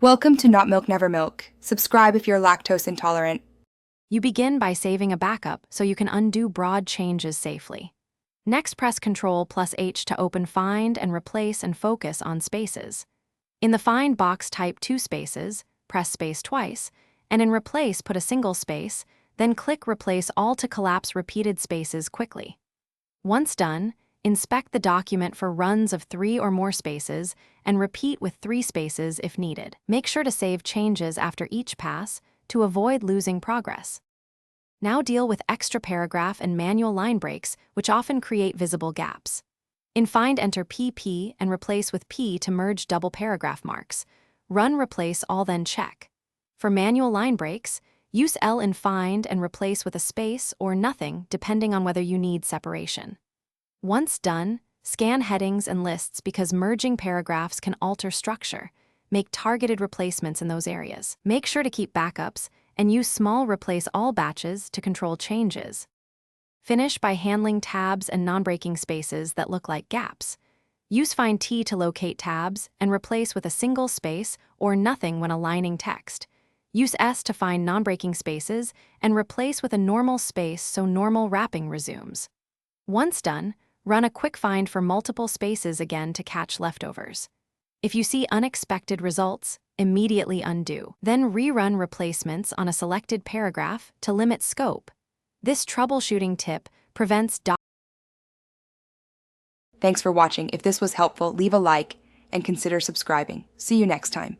Welcome to Not Milk Never Milk. Subscribe if you're lactose intolerant. You begin by saving a backup so you can undo broad changes safely. Next, press Ctrl+H to open Find and Replace and focus on spaces. In the Find box, type 2 spaces, press space twice, and in Replace, put a single space, then click Replace All to collapse repeated spaces quickly. Once done, inspect the document for runs of 3 or more spaces and repeat with 3 spaces if needed. Make sure to save changes after each pass to avoid losing progress. Now deal with extra paragraph and manual line breaks, which often create visible gaps. In Find, enter PP and replace with P to merge double paragraph marks. Run Replace All, then check. For manual line breaks, use L in Find and replace with a space or nothing depending on whether you need separation. Once done, scan headings and lists because merging paragraphs can alter structure. Make targeted replacements in those areas. Make sure to keep backups and use small replace all batches to control changes. Finish by handling tabs and non-breaking spaces that look like gaps. Use Find T to locate tabs and replace with a single space or nothing when aligning text. Use S to find non-breaking spaces and replace with a normal space so normal wrapping resumes. Once done, run a quick find for multiple spaces again to catch leftovers. If you see unexpected results, immediately undo. Then rerun replacements on a selected paragraph to limit scope. This troubleshooting tip prevents Thanks for watching. If this was helpful, leave a like and consider subscribing. See you next time.